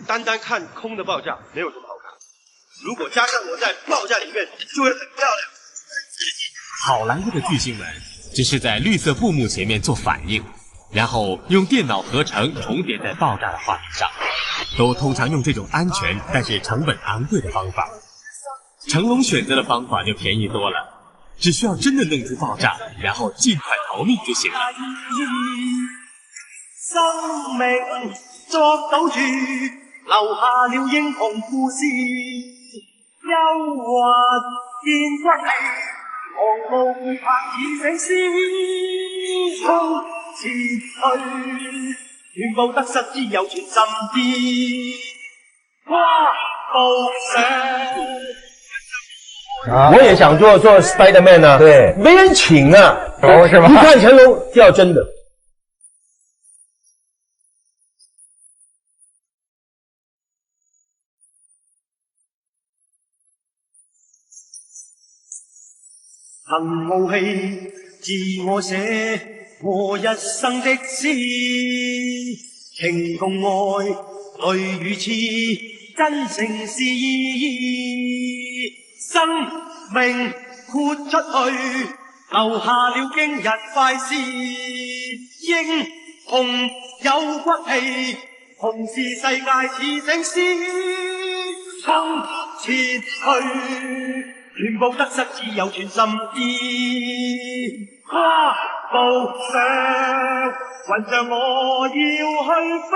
单单看空的报价没有什么好看，如果加上我在报价里面，就会很漂亮。好莱坞的巨星们只是在绿色布幕前面做反应，然后用电脑合成重叠在爆炸的画面上，都通常用这种安全但是成本昂贵的方法。成龙选择的方法就便宜多了，只需要真的弄出爆炸，然后尽快逃命就行了。生命作賭注，留下了英雄故事。憂鬱見骨氣，狂怒拍似醒獅，衝前去，全部得失之有全心知。跨步上。我也想做 Spider-Man 啊，对，没人请啊，是吧？一看成龙就要真的。憑傲氣自我寫我一生的詩，情共愛淚與痴，真誠是意義。生命豁出去，留下了驚人快事。英雄有骨氣，同是世界似醒獅，衝前去，全部得失只有全心知。跨步上，雲上我要去飛。